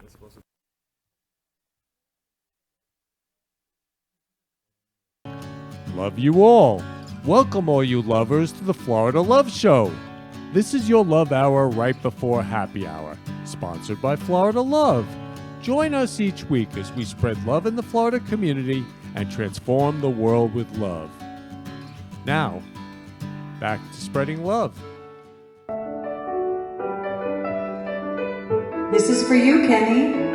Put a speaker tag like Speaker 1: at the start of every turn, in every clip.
Speaker 1: it's supposed to. Love you all. Welcome all you lovers to the Florida Love Show. This is your love hour right before happy hour, sponsored by Florida Love. Join us each week as we spread love in the Florida community and transform the world with love. Now, back to spreading love.
Speaker 2: This is for you, Kenny.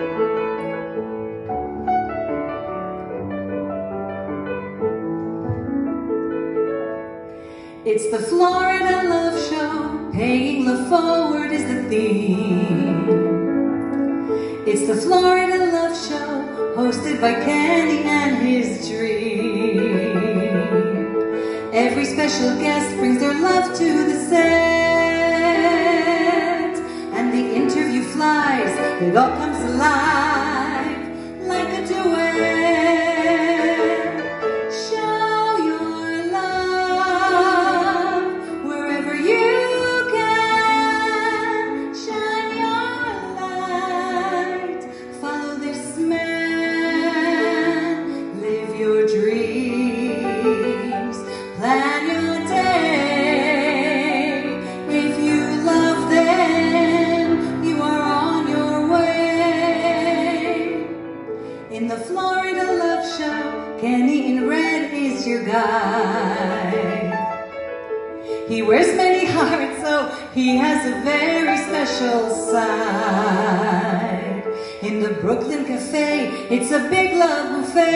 Speaker 2: It's the Florida Love Show, paying love forward is the theme. It's the Florida Love Show, hosted by Kenny and his dream. Every special guest brings their love to the set, and the interview flies, it all comes alive like a duet. He wears many hearts, so he has a very special side. In the Brooklyn Cafe, it's a big love buffet.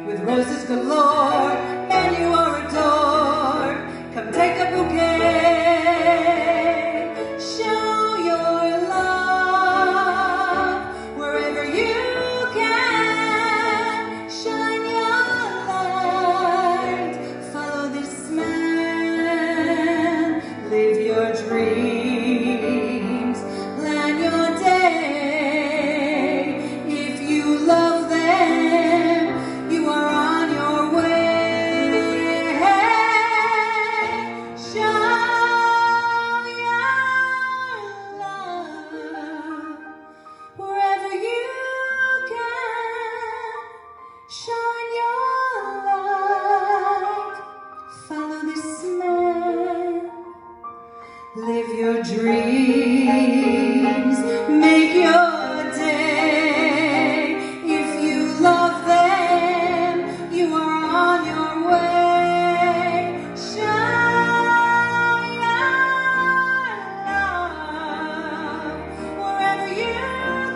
Speaker 2: With roses galore, and you are adored. Come take a bouquet. Show your love wherever you can. Shine your light. Follow this man. Live your dreams. Plan your day. If you love them, you are on your way. Show your love wherever you can. Shine your light. Follow this man. Live your dreams. Make your day. If you love them, you are on your way. Shine your love wherever you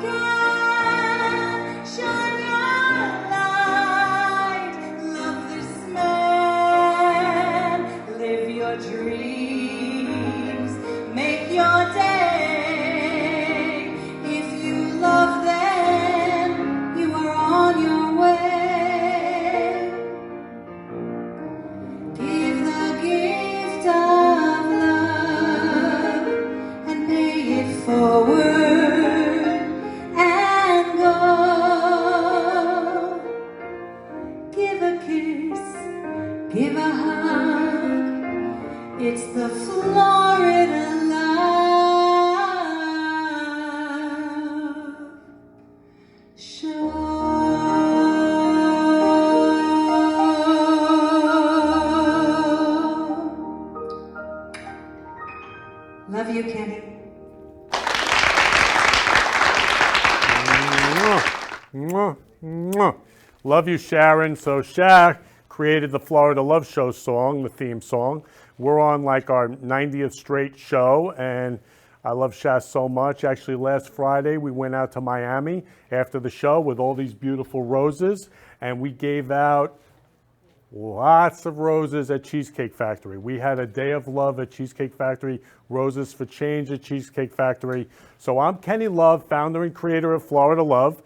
Speaker 2: can. Shine your light. Love this man. Live your dreams. Make your day. If you love them, you are on your way. Give the gift of love and pay it forward and go. Give a kiss, give a hug. It's the Florida Love Show. Love you, Kenny.
Speaker 1: Mwah, mwah. Love you, Sharon. So Shaq created the Florida Love Show song, the theme song. We're on like our 90th straight show, and I love Shaq so much. Actually, last Friday, we went out to Miami after the show with all these beautiful roses, and we gave out lots of roses at Cheesecake Factory. We had a day of love at Cheesecake Factory, Roses for Change at Cheesecake Factory. So I'm Kenny Love, founder and creator of Florida Love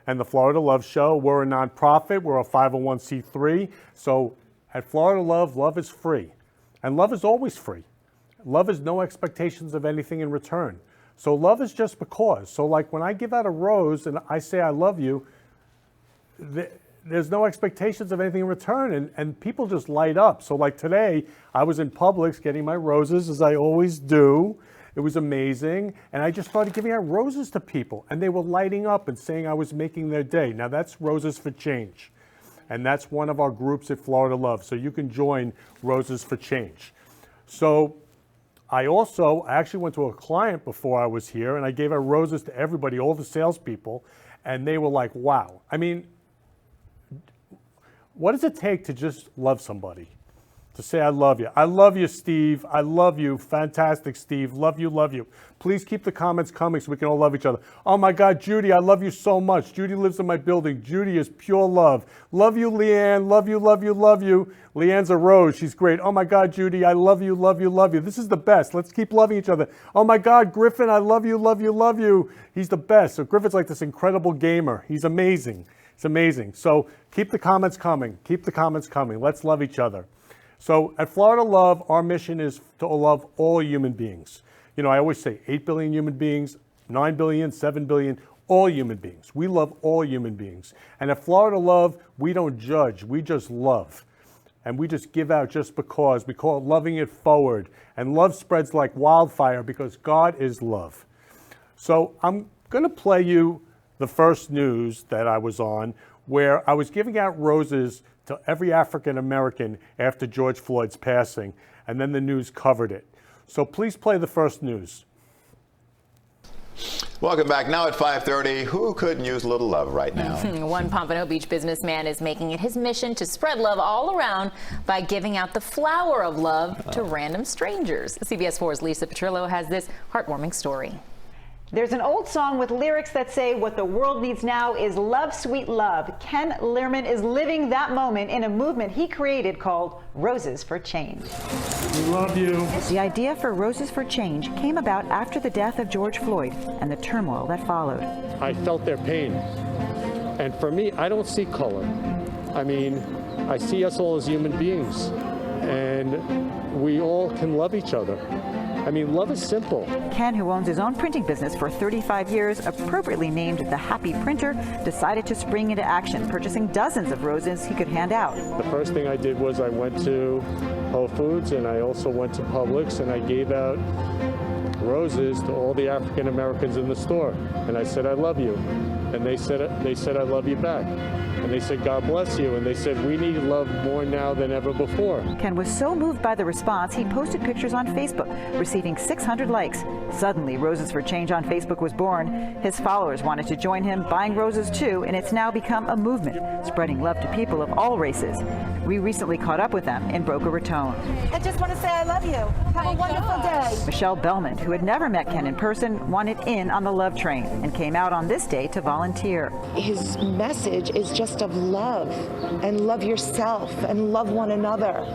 Speaker 1: and the Florida Love Show. We're a nonprofit, we're a 501c3. So at Florida Love, love is free. And love is always free. Love is no expectations of anything in return. So love is just because. So like when I give out a rose and I say I love you, there's no expectations of anything in return, and people just light up. So like today, I was in Publix getting my roses, as I always do, It was amazing. And I just started giving out roses to people, and they were lighting up and saying I was making their day. Now that's Roses for Change. And that's one of our groups at Florida Love. So you can join Roses for Change. So I actually went to a client before I was here, and I gave out roses to everybody, all the salespeople, and they were like, wow. I mean, what does it take to just love somebody? To say, I love you. I love you, Steve. I love you. Fantastic, Steve. Love you, love you. Please keep the comments coming so we can all love each other. Oh my God, Judy, I love you so much. Judy lives in my building. Judy is pure love. Love you, Leanne. Love you, love you, love you. Leanne's a rose. She's great. Oh my God, Judy, I love you, love you, love you. This is the best. Let's keep loving each other. Oh my God, Griffin, I love you, love you, love you. He's the best. So Griffin's like this incredible gamer. He's amazing. It's amazing. So keep the comments coming. Keep the comments coming. Let's love each other. So at Florida Love, our mission is to love all human beings. You know, I always say 8 billion human beings, 9 billion, 7 billion, all human beings. We love all human beings. And at Florida Love, we don't judge, we just love. And we just give out just because. We call it loving it forward. And love spreads like wildfire because God is love. So I'm gonna play you the first news that I was on where I was giving out roses to every African American after George Floyd's passing, and then the news covered it. So please play the first news.
Speaker 3: Welcome back. Now at 5:30, who couldn't use a little love right now?
Speaker 4: One Pompano Beach businessman is making it his mission to spread love all around by giving out the flower of love to random strangers. CBS 4's Lisa Petrillo has this heartwarming story.
Speaker 5: There's an old song with lyrics that say what the world needs now is love, sweet love. Ken Lerman is living that moment in a movement he created called Roses for Change.
Speaker 1: We love you.
Speaker 5: The idea for Roses for Change came about after the death of George Floyd and the turmoil that followed.
Speaker 6: I felt their pain. And for me, I don't see color. I mean, I see us all as human beings. And we all can love each other. I mean, love is simple.
Speaker 5: Ken, who owns his own printing business for 35 years, appropriately named the Happy Printer, decided to spring into action, purchasing dozens of roses he could hand out.
Speaker 6: The first thing I did was I went to Whole Foods and I also went to Publix and I gave out roses to all the African Americans in the store. And I said, I love you. And they said, I love you back. And they said, God bless you. And they said, we need love more now than ever before.
Speaker 5: Ken was so moved by the response, he posted pictures on Facebook, receiving 600 likes. Suddenly, Roses for Change on Facebook was born. His followers wanted to join him, buying roses too, and it's now become a movement, spreading love to people of all races. We recently caught up with them in Boca Raton.
Speaker 7: I just want to say I love you. Have a wonderful day.
Speaker 5: Michelle Bellman, who had never met Ken in person, wanted in on the love train and came out on this day to volunteer.
Speaker 8: His message is just of love, and love yourself, and love one another.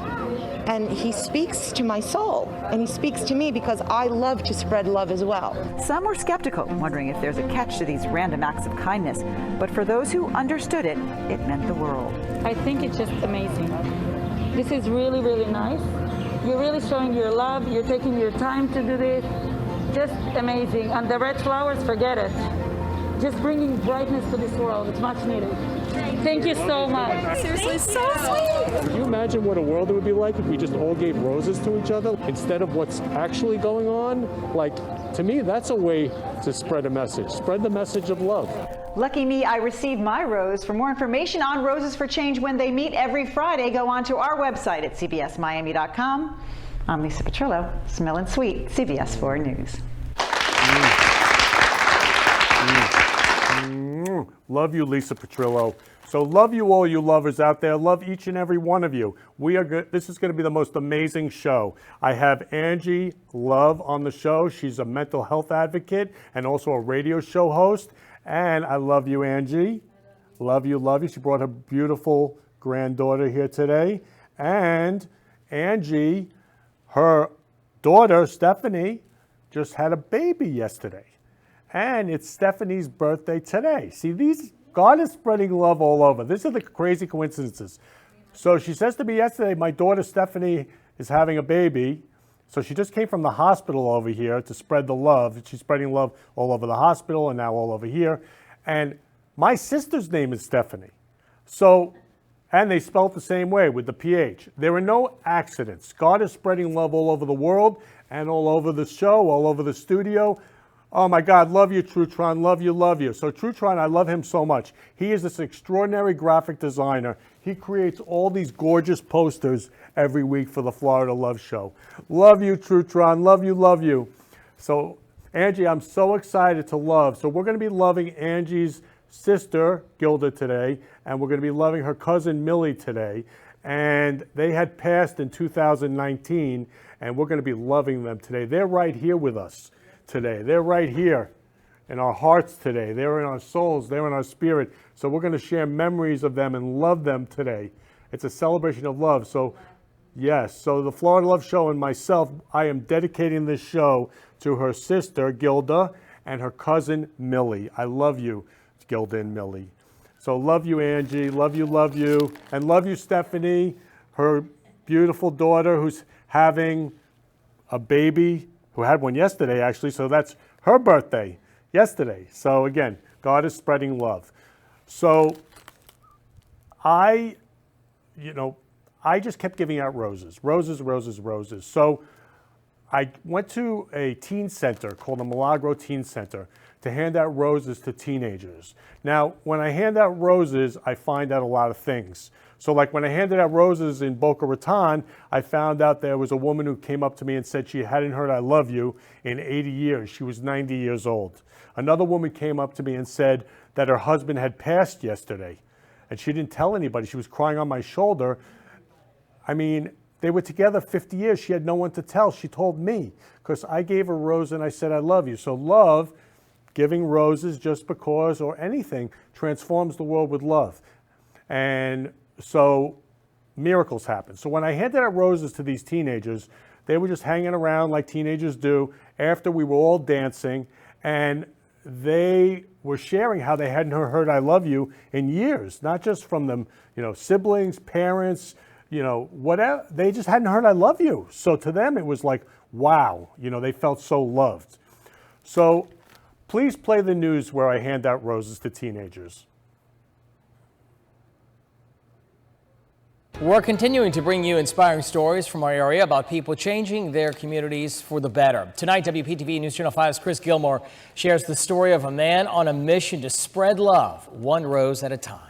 Speaker 8: And he speaks to my soul, and he speaks to me because I love to spread love as well.
Speaker 5: Some were skeptical, wondering if there's a catch to these random acts of kindness. But for those who understood it, it meant the world.
Speaker 9: I think it's just amazing. This is really, really nice. You're really showing your love. You're taking your time to do this. Just amazing. And the red flowers, forget it. Just bringing brightness to this world. It's much needed. Thank you so much.
Speaker 7: Seriously, so sweet.
Speaker 6: Can you imagine what a world it would be like if we just all gave roses to each other instead of what's actually going on? Like, to me, that's a way to spread a message. Spread the message of love.
Speaker 5: Lucky me, I received my rose. For more information on Roses for Change when they meet every Friday, go on to our website at cbsmiami.com. I'm Lisa Petrillo, Smelling Sweet, CBS 4 News.
Speaker 1: Love you, Lisa Petrillo. So love you all you lovers out there. Love each and every one of you. We are good. This is going to be the most amazing show. I have Angie Love on the show. She's a mental health advocate and also a radio show host. And I love you, Angie. Love you, love you. She brought her beautiful granddaughter here today. And Angie, her daughter, Stephanie, just had a baby yesterday. And it's Stephanie's birthday today. See, God is spreading love all over. These are the crazy coincidences. So she says to me yesterday, my daughter Stephanie is having a baby. So she just came from the hospital over here to spread the love. She's spreading love all over the hospital and now all over here. And my sister's name is Stephanie. So, and they spell it the same way with the PH. There are no accidents. God is spreading love all over the world. and all over the show, all over the studio. Oh my God, love you, Trutron, love you, love you. So Trutron, I love him so much. He is this extraordinary graphic designer. He creates all these gorgeous posters every week for the Florida Love Show. Love you, Trutron, love you, love you. So Angie, I'm so excited to love. So we're gonna be loving Angie's sister, Gilda, today, and we're gonna be loving her cousin, Millie, today. And they had passed in 2019, and we're gonna be loving them today. They're right here with us today. They're right here in our hearts today. They're in our souls. They're in our spirit. So we're going to share memories of them and love them today. It's a celebration of love. So yes, so the Florida Love Show and myself, I am dedicating this show to her sister, Gilda, and her cousin, Millie. I love you, Gilda and Millie. So love you, Angie. Love you. And love you, Stephanie, her beautiful daughter who's having a baby, who had one yesterday, actually. So that's her birthday yesterday. So again, God is spreading love. So I just kept giving out roses. So I went to a teen center called the Milagro Teen Center to hand out roses to teenagers. Now, when I hand out roses, I find out a lot of things. So like when I handed out roses in Boca Raton, I found out there was a woman who came up to me and said she hadn't heard I love you in 80 years. She was 90 years old. Another woman came up to me and said that her husband had passed yesterday, and she didn't tell anybody. She was crying on my shoulder. I mean, they were together 50 years. She had no one to tell. She told me because I gave her a rose and I said I love you. So love, giving roses just because or anything, transforms the world with love. And so miracles happen. So when I handed out roses to these teenagers, they were just hanging around like teenagers do after we were all dancing, and they were sharing how they hadn't heard I love you in years, not just from them, siblings, parents, whatever. They just hadn't heard I love you. So to them, it was like, wow, they felt so loved. So please play the news where I hand out roses to teenagers.
Speaker 10: We're continuing to bring you inspiring stories from our area about people changing their communities for the better. Tonight, WPTV News Channel 5's Chris Gilmore shares the story of a man on a mission to spread love, one rose at a time.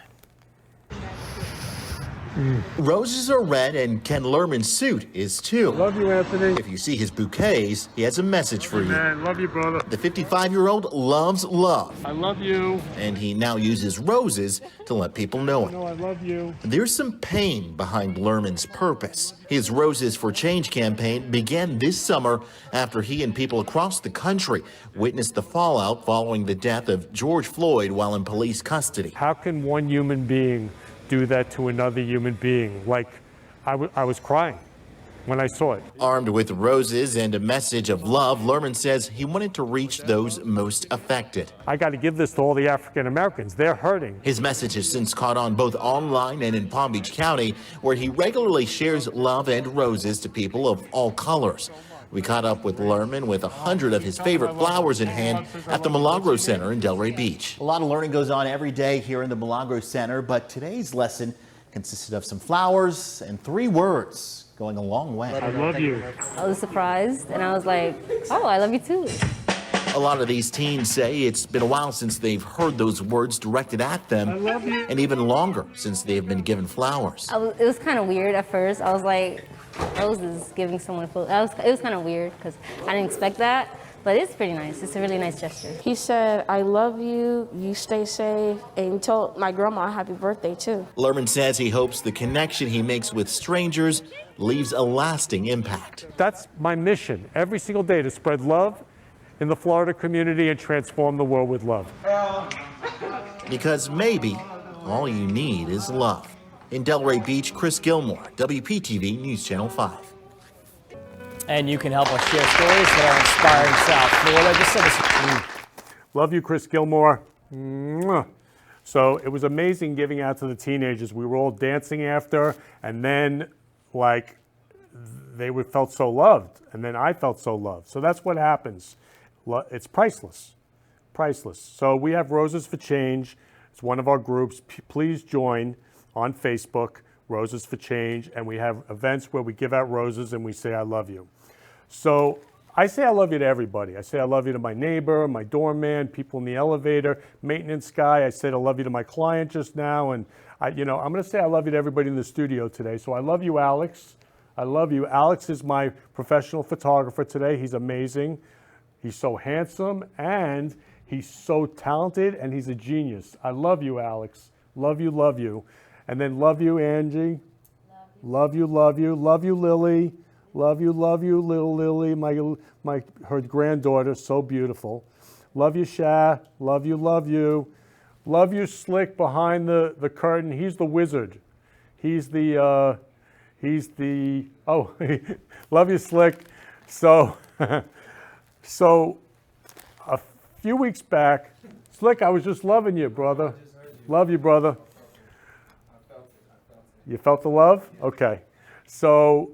Speaker 11: Roses are red, and Ken Lerman's suit is too.
Speaker 1: Love you, Anthony.
Speaker 11: If you see his bouquets, he has a message for you.
Speaker 1: Man, love you, brother.
Speaker 11: The 55-year-old loves love.
Speaker 1: I love you.
Speaker 11: And he now uses roses to let people know it.
Speaker 1: I love you.
Speaker 11: There's some pain behind Lerman's purpose. His Roses for Change campaign began this summer after he and people across the country witnessed the fallout following the death of George Floyd while in police custody.
Speaker 1: How can one human being do that to another human being? Like, I was crying when I saw it.
Speaker 11: Armed with roses and a message of love, Lerman says he wanted to reach those most affected.
Speaker 1: I got to give this to all the African Americans. They're hurting.
Speaker 11: His message has since caught on both online and in Palm Beach County, where he regularly shares love and roses to people of all colors. We caught up with Lerman with 100 of his favorite flowers in hand at the Milagro Center in Delray Beach.
Speaker 12: A lot of learning goes on every day here in the Milagro Center, but today's lesson consisted of some flowers and 3 words going a long way.
Speaker 1: I love you.
Speaker 13: I was surprised, and I was like, oh, I love you too.
Speaker 11: A lot of these teens say it's been a while since they've heard those words directed at them,
Speaker 1: I love you.
Speaker 11: and even longer since they have been given flowers.
Speaker 13: It was kind of weird at first. I was like, roses giving someone flowers. It was kind of weird because I didn't expect that, but it's pretty nice. It's a really nice gesture.
Speaker 14: He said, I love you, you stay safe, and he told my grandma happy birthday too.
Speaker 11: Lerman says he hopes the connection he makes with strangers leaves a lasting impact.
Speaker 1: That's my mission every single day, to spread love in the Florida community and transform the world with love.
Speaker 11: Because maybe all you need is love. In Delray Beach, Chris Gilmore, WPTV News Channel 5.
Speaker 10: And you can help us share stories that are inspiring South Florida. Just send us.
Speaker 1: Love you, Chris Gilmore. Mwah. So it was amazing giving out to the teenagers. We were all dancing after, and then like they felt so loved, and then I felt so loved. So that's what happens. It's priceless, priceless. So we have Roses for Change. It's one of our groups. Please join on Facebook, Roses for Change, and we have events where we give out roses and we say I love you. So I say I love you to everybody. I say I love you to my neighbor, my doorman, people in the elevator, maintenance guy. I said I love you to my client just now. And I'm going to say I love you to everybody in the studio today. So I love you, Alex. I love you. Alex is my professional photographer today. He's amazing. He's so handsome and he's so talented and he's a genius. I love you, Alex. Love you, love you. And then love you, Angie. Love you, love you. Love you, Lily. Love you, little Lily, her granddaughter, so beautiful. Love you, Sha. Love you, love you. Love you, Slick, behind the curtain. He's the wizard. He's the, love you, Slick. So, so a few weeks back, Slick, I was just loving you, brother. Love you, brother. You felt the love? Okay. So,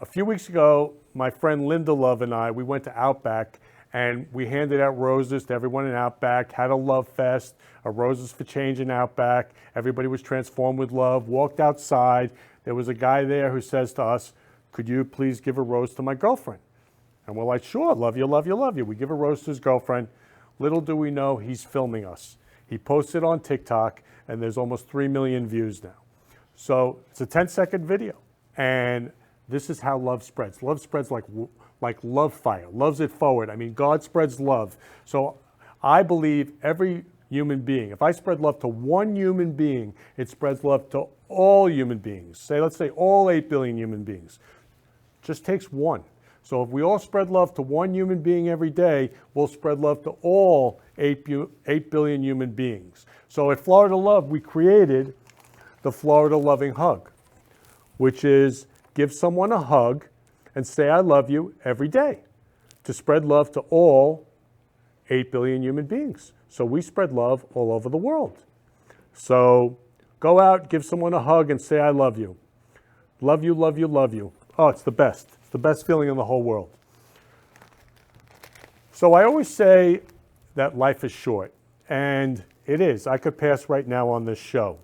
Speaker 1: a few weeks ago, my friend Linda Love and I, we went to Outback and we handed out roses to everyone in Outback, had a love fest, a Roses for Change in Outback. Everybody was transformed with love, walked outside. There was a guy there who says to us, could you please give a rose to my girlfriend? And we're like, sure, love you, love you, love you. We give a rose to his girlfriend. Little do we know he's filming us. He posted on TikTok and there's almost 3 million views now. So it's a 10-second video. And this is how love spreads. Love spreads like love fire, loves it forward. I mean, God spreads love. So I believe every human being, if I spread love to one human being, it spreads love to all human beings. Let's say all 8 billion human beings. Just takes one. So if we all spread love to one human being every day, we'll spread love to all 8 billion human beings. So at Florida Love, we created the Florida Loving Hug, which is give someone a hug and say I love you every day to spread love to all 8 billion human beings. So we spread love all over the world. So go out, give someone a hug and say I love you. Love you, love you, love you. Oh, it's the best. It's the best feeling in the whole world. So I always say that life is short, and it is. I could pass right now on this show.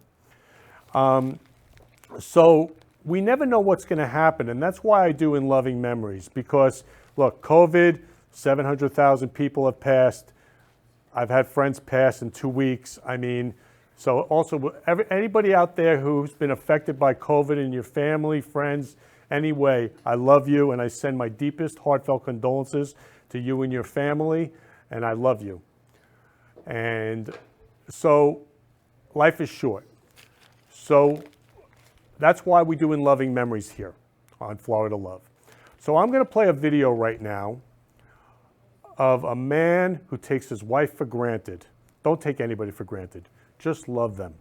Speaker 1: So we never know what's going to happen, and that's why I do In Loving Memories, because, look, COVID, 700,000 people have passed. I've had friends pass in 2 weeks. I mean, so also, anybody out there who's been affected by COVID in your family, friends, anyway, I love you, and I send my deepest heartfelt condolences to you and your family, and I love you. And so life is short. So that's why we do In Loving Memories here on Florida Love. So I'm going to play a video right now of a man who takes his wife for granted. Don't take anybody for granted. Just love them.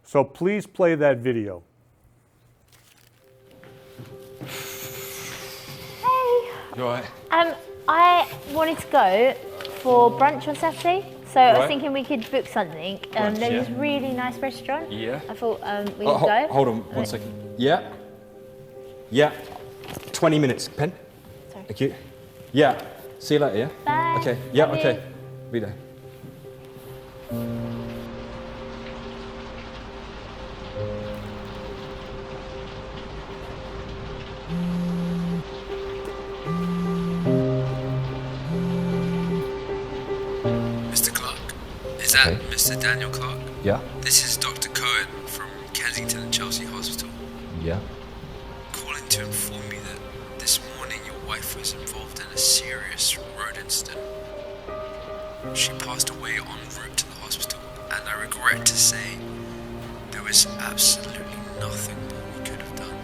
Speaker 1: So please play that video.
Speaker 15: Hey.
Speaker 16: You alright?
Speaker 15: I wanted to go for brunch on Saturday, so I was
Speaker 16: Right.
Speaker 15: thinking we could book something.
Speaker 16: Brunch,
Speaker 15: There's this
Speaker 16: yeah.
Speaker 15: really nice restaurant.
Speaker 16: Yeah.
Speaker 15: I thought we could go.
Speaker 16: Hold on one second. Yeah. Yeah. 20 minutes. Pen?
Speaker 15: Sorry.
Speaker 16: Thank you. Yeah. See you later, yeah?
Speaker 15: Bye.
Speaker 16: Okay. Yeah,
Speaker 15: Love
Speaker 16: okay.
Speaker 15: you.
Speaker 16: Be there.
Speaker 17: Mr. Clark, is that Mr. Daniel Clark?
Speaker 16: Yeah.
Speaker 17: This is Dr. Cohen from Kensington and Chelsea Hospital.
Speaker 16: Yeah.
Speaker 17: Calling to inform you that this morning your wife was involved in a serious road incident. She passed away en route to the hospital, and I regret to say there was absolutely nothing more we could have done.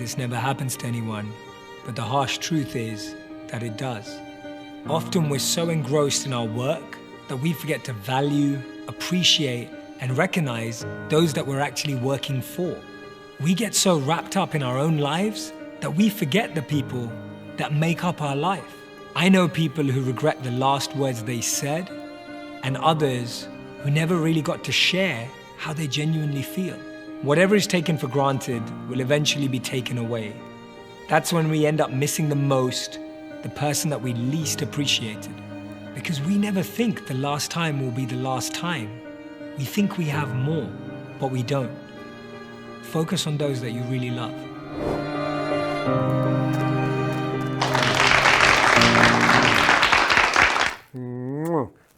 Speaker 18: this never happens to anyone, but the harsh truth is that it does. Often we're so engrossed in our work that we forget to value, appreciate, and recognize those that we're actually working for. We get so wrapped up in our own lives that we forget the people that make up our life. I know people who regret the last words they said, and others who never really got to share how they genuinely feel. Whatever is taken for granted will eventually be taken away. That's when we end up missing the most the person that we least appreciated. Because we never think the last time will be the last time. We think we have more, but we don't. Focus on those that you really love.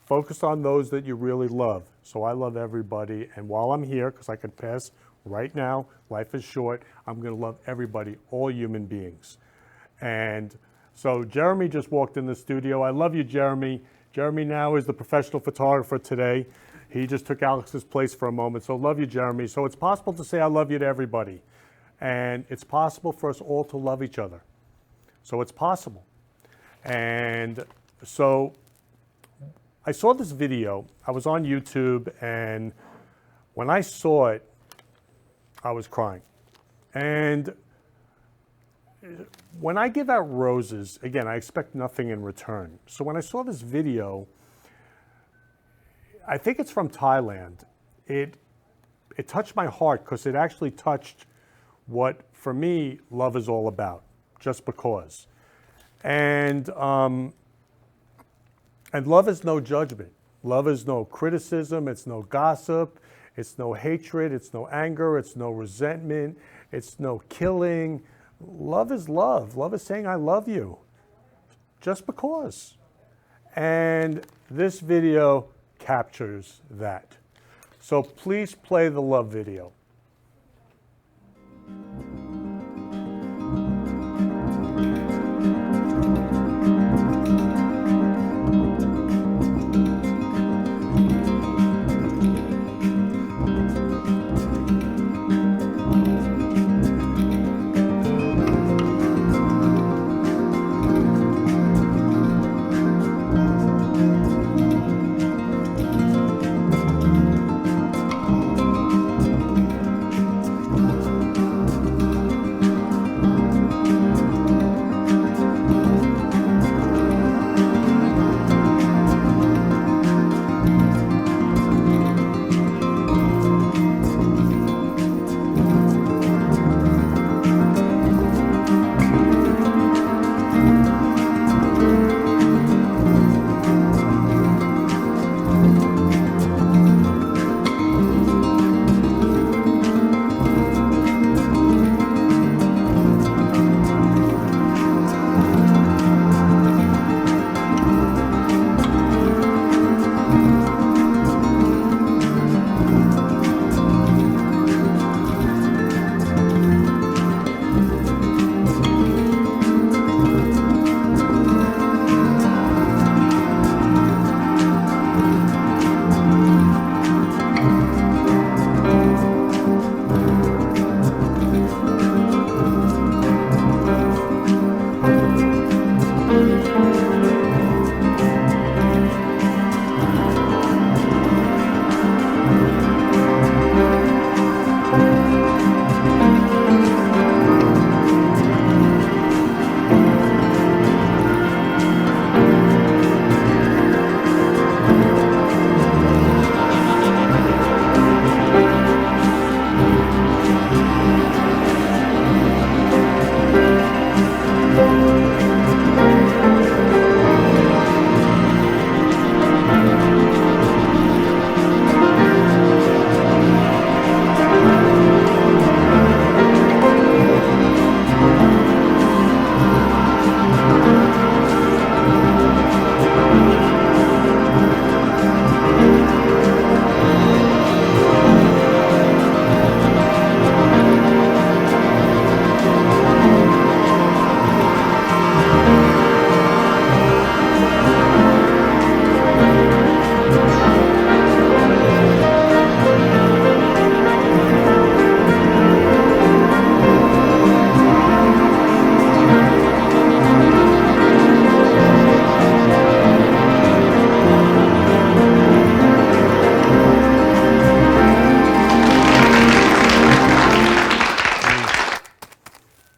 Speaker 1: Focus on those that you really love. So I love everybody, and while I'm here, because I could pass right now, life is short, I'm going to love everybody, all human beings. And so Jeremy just walked in the studio. I love you, Jeremy. Jeremy now is the professional photographer today. He just took Alex's place for a moment. So love you, Jeremy. So it's possible to say I love you to everybody. And it's possible for us all to love each other. So it's possible. And so I saw this video. I was on YouTube, and when I saw it, I was crying. And when I give out roses, again, I expect nothing in return. So when I saw this video, I think it's from Thailand. It touched my heart because it actually touched what, for me, love is all about, just because. And love is no judgment. Love is no criticism. It's no gossip. It's no hatred. It's no anger. It's no resentment. It's no killing. Love is love. Love is saying, I love you, just because. And this video captures that. So please play the love video.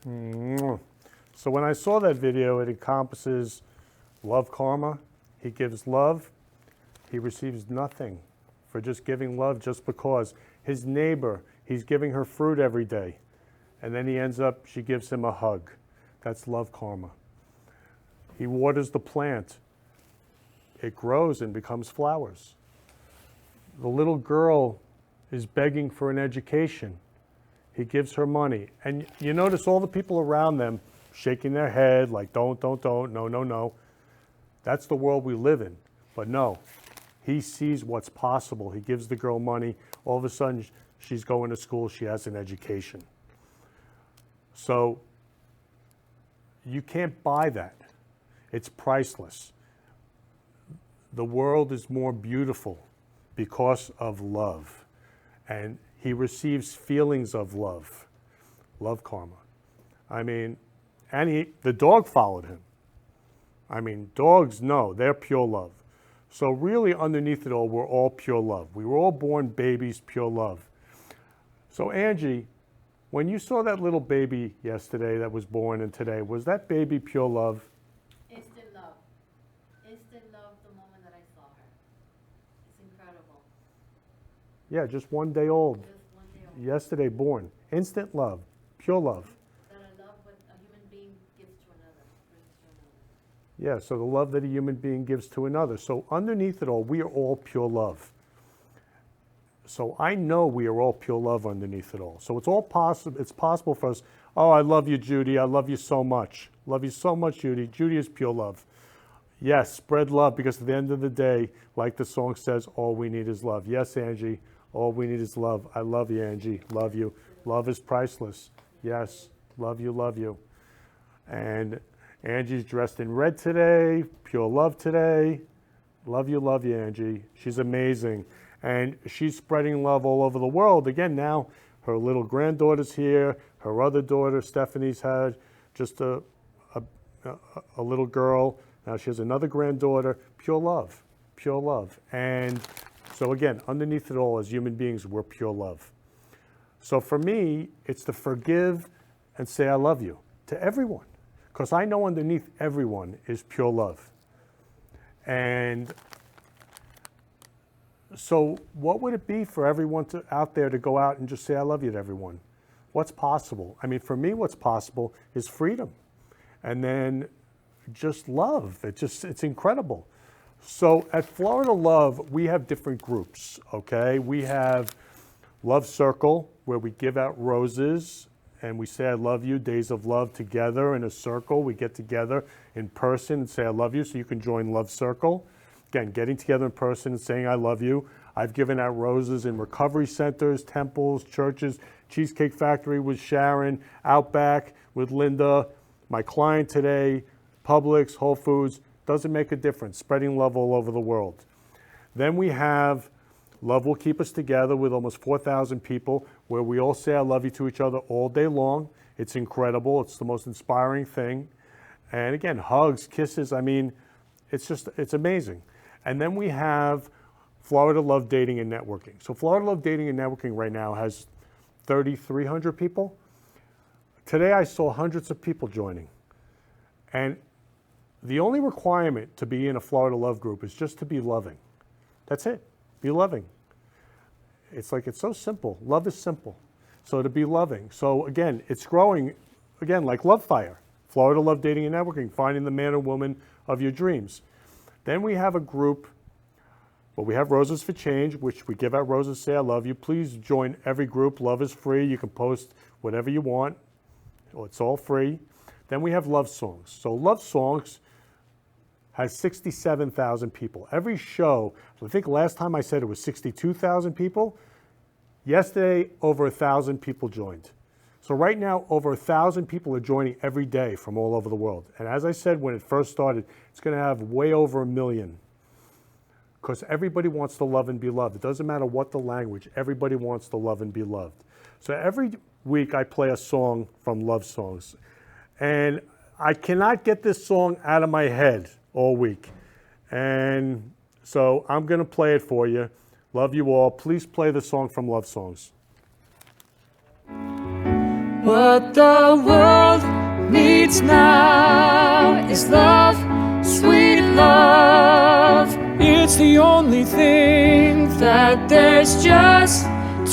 Speaker 1: Mwah. So when I saw that video, it encompasses love karma. He gives love. He receives nothing for just giving love just because. His neighbor, he's giving her fruit every day. And then he ends up, she gives him a hug. That's love karma. He waters the plant. It grows and becomes flowers. The little girl is begging for an education. He gives her money. And you notice all the people around them shaking their head like, don't, no, no, no. That's the world we live in. But no, he sees what's possible. He gives the girl money. All of a sudden, she's going to school. She has an education. So you can't buy that. It's priceless. The world is more beautiful because of love. And he receives feelings of love. Love karma. I mean, and the dog followed him. I mean, dogs know they're pure love. So really underneath it all, we're all pure love. We were all born babies, pure love. So Angie, when you saw that little baby yesterday that was born and today, was that baby pure love?
Speaker 19: Instant love. Instant love the moment that I saw her. It's incredible.
Speaker 1: Yeah, just 1 day old.
Speaker 19: Just 1 day old.
Speaker 1: Yesterday born. Instant love, pure love.
Speaker 19: That I love what a human being gives to another, brings to another.
Speaker 1: Yeah, so the love that a human being gives to another. So underneath it all, we are all pure love. So I know we are all pure love underneath it all. So it's all possible. It's possible for us. Oh, I love you, Judy. I love you so much. Love you so much, Judy. Judy is pure love. Yes, spread love, because at the end of the day, like the song says, all we need is love. Yes, Angie, all we need is love. I love you, Angie. Love you. Love is priceless. Yes, love you, love you. And Angie's dressed in red today, pure love today. Love you, Angie. She's amazing. And she's spreading love all over the world. Again, now her little granddaughter's here. Her other daughter, Stephanie's had just a little girl. Now she has another granddaughter. Pure love, pure love. And so again, underneath it all, as human beings, we're pure love. So for me, it's to forgive and say I love you to everyone. Because I know underneath everyone is pure love. And so what would it be for everyone out there to go out and just say I love you to everyone? What's possible? I mean, for me, what's possible is freedom. And then just love. It's incredible. So at Florida Love, we have different groups, okay? We have Love Circle, where we give out roses and we say I love you, days of love together in a circle. We get together in person and say I love you, so you can join Love Circle. Again, getting together in person and saying I love you. I've given out roses in recovery centers, temples, churches, Cheesecake Factory with Sharon, Outback with Linda, my client today, Publix, Whole Foods. Doesn't make a difference, spreading love all over the world. Then we have Love Will Keep Us Together with almost 4,000 people, where we all say I love you to each other all day long. It's incredible. It's the most inspiring thing. And again, hugs, kisses, I mean, it's amazing. And then we have Florida Love Dating and Networking. So Florida Love Dating and Networking right now has 3,300 people. Today I saw hundreds of people joining. And the only requirement to be in a Florida Love group is just to be loving. That's it. Be loving. It's so simple. Love is simple. So to be loving. So again, it's growing, again, like Love Fire. Florida Love Dating and Networking, finding the man or woman of your dreams. Then we have a group, well, we have Roses for Change, which we give out roses, say I love you. Please join every group. Love is free. You can post whatever you want. It's all free. Then we have Love Songs. So Love Songs has 67,000 people. Every show, I think last time I said it was 62,000 people. Yesterday, over 1,000 people joined. So right now, over 1,000 people are joining every day from all over the world. And as I said when it first started, it's going to have way over 1 million. Because everybody wants to love and be loved. It doesn't matter what the language, everybody wants to love and be loved. So every week I play a song from Love Songs. And I cannot get this song out of my head all week. And so I'm going to play it for you. Love you all. Please play the song from Love Songs.
Speaker 20: What the world needs now is love, sweet love. It's the only thing that there's just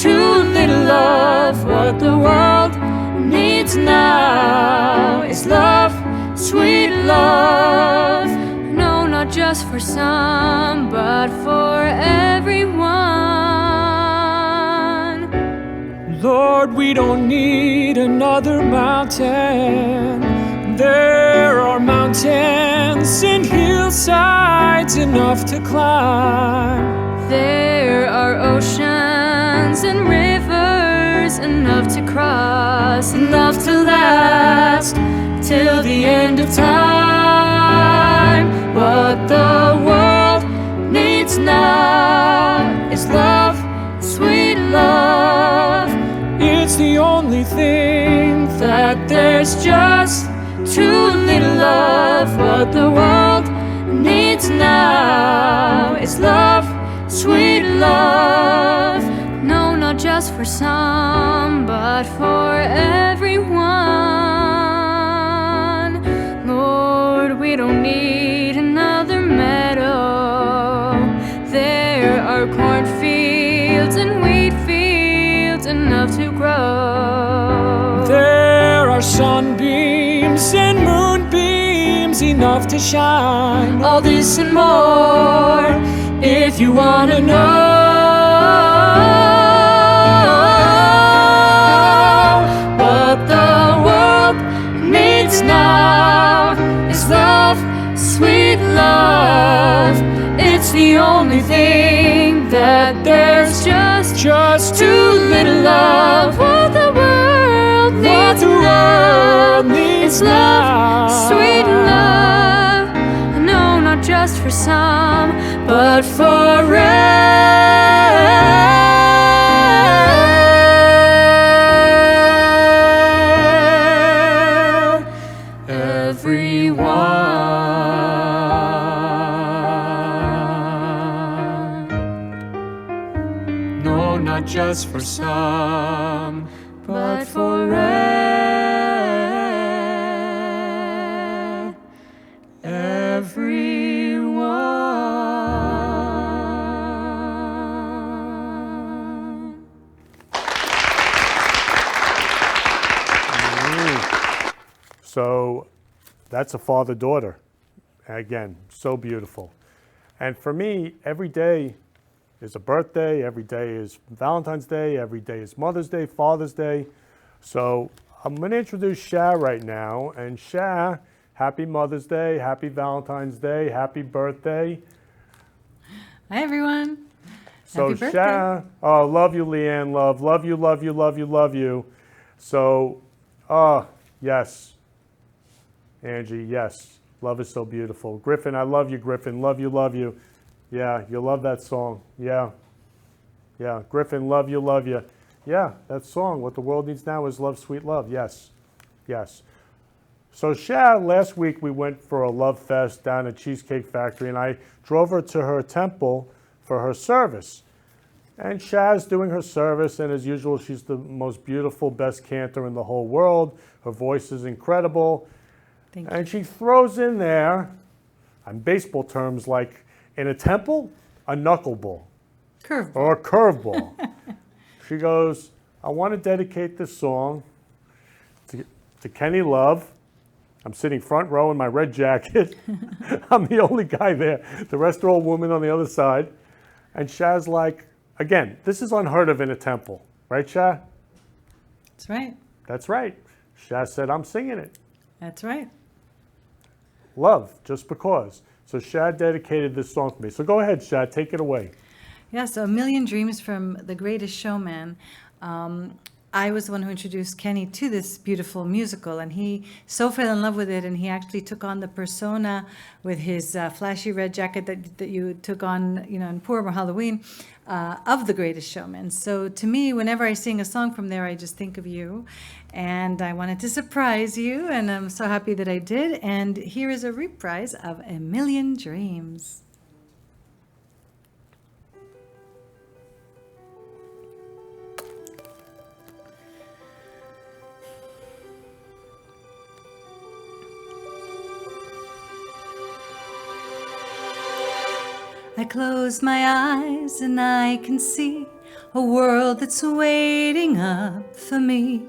Speaker 20: too little of. What the world needs now is love, sweet love. No, not just for some, but for everyone. Lord, we don't need another mountain. There are mountains and hillsides enough to climb. There are oceans and rivers enough to cross, enough to last till the end of time. What the world needs now is love, sweet love. It's the only thing that there's just too little of. What the world needs now is love, sweet love. No, not just for some, but for everyone. Lord, we don't need another meadow. There are cornfields and wheat fields enough to grow. There are sunbeams and moonbeams enough to shine. All this and more, if you want to know. What the world needs now is love, sweet love. It's the only thing that there's just too little of. What the world needs now is love, sweet love. No, not just for some, but for everyone. No, not just for some, but for everyone.
Speaker 1: So that's a father-daughter. Again, so beautiful. And for me, every day is a birthday, every day is Valentine's Day, every day is Mother's Day, Father's Day. So I'm going to introduce Shah right now. And Shah, happy Mother's Day, happy Valentine's Day, happy birthday.
Speaker 21: Hi, everyone.
Speaker 1: So
Speaker 21: Happy birthday.
Speaker 1: Shah, oh, love you, Leanne, love you, love you, love you, love you. So, yes. Angie, yes. Love is so beautiful. Griffin, I love you, Griffin. Love you, love you. Yeah, you love that song. Yeah. Yeah. Griffin, love you, love you. Yeah, that song. What the world needs now is love, sweet love. Yes. Yes. So Shah, last week we went for a love fest down at Cheesecake Factory, and I drove her to her temple for her service. And Shah's doing her service, and as usual, she's the most beautiful, best cantor in the whole world. Her voice is incredible. And she throws in there, on baseball terms, like in a temple, a knuckleball.
Speaker 21: Curveball.
Speaker 1: Or a curveball. She goes, I want to dedicate this song to Kenny Love. I'm sitting front row in my red jacket. I'm the only guy there. The rest are all women on the other side. And Shah's like, again, this is unheard of in a temple. Right, Shah?
Speaker 21: That's right.
Speaker 1: That's right. Shah said, I'm singing it.
Speaker 21: That's right.
Speaker 1: Love, just because. So Shah dedicated this song to me. So go ahead, Shah, take it away.
Speaker 21: Yeah, so A Million Dreams from The Greatest Showman. I was the one who introduced Kenny to this beautiful musical, and he so fell in love with it, and he actually took on the persona with his flashy red jacket that you took on, in Purim or Halloween, of The Greatest Showman. So to me, whenever I sing a song from there, I just think of you, and I wanted to surprise you, and I'm so happy that I did. And here is a reprise of A Million Dreams. I close my eyes and I can see a world that's waiting up for me,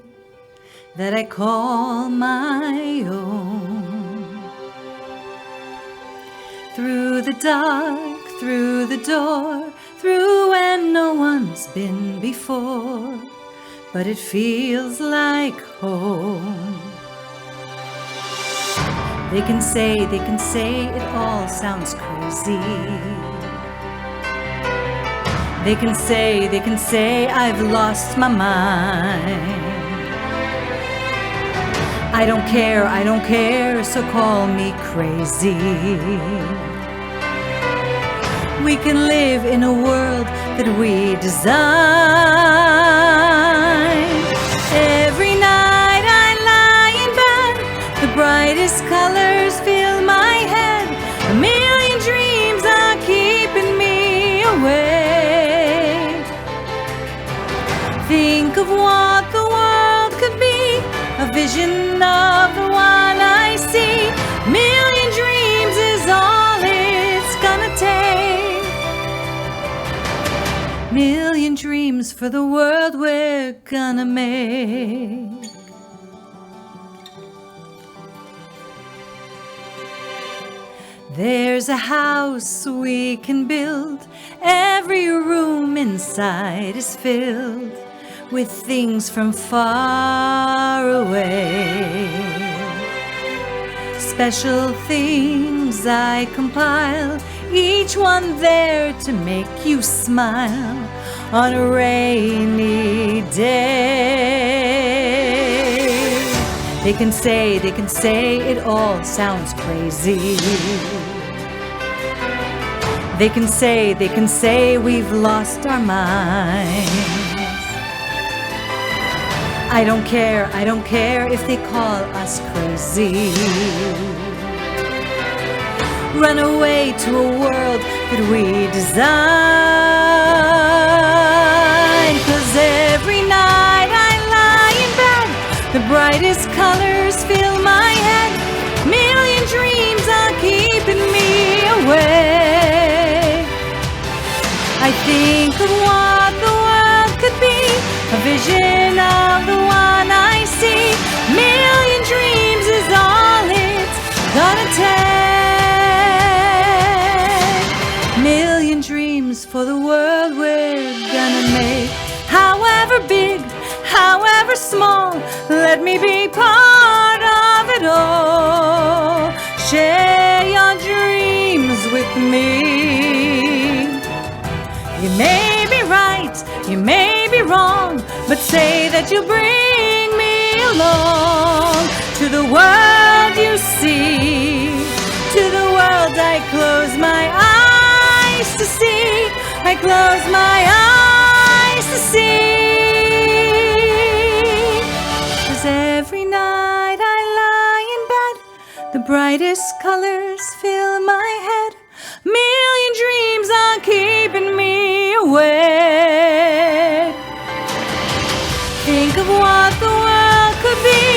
Speaker 21: that I call my own. Through the dark, through the door, through where no one's been before, but it feels like home. They can say it all sounds crazy. They can say I've lost my mind. I don't care, so call me crazy. We can live in a world that we design. Every night I lie in bed, the brightest colors fill my head. A million dreams are keeping me awake. Think of what the world could be, a vision of the one I see. Million dreams is all it's gonna take. Million dreams for the world we're gonna make. There's a house we can build. Every room inside is filled with things from far away. Special things I compile, each one there to make you smile on a rainy day. They can say it all sounds crazy. They can say we've lost our minds. I don't care if they call us crazy. Run away to a world that we design. 'Cause every night I lie in bed, the brightest colors fill my head. Million dreams are keeping me awake. I think of what the world could be, a vision of the one I see. Million dreams is all it's gonna take. Million dreams for the world we're gonna make. However big, however small, let me be part of it all. Share your dreams with me. You may be right, you may be wrong, but say that you bring me along to the world you see, to the world I close my eyes to see. I close my eyes to see. 'Cause every night I lie in bed, the brightest colors fill my head. Million dreams are keeping me awake. Think of what the world could be,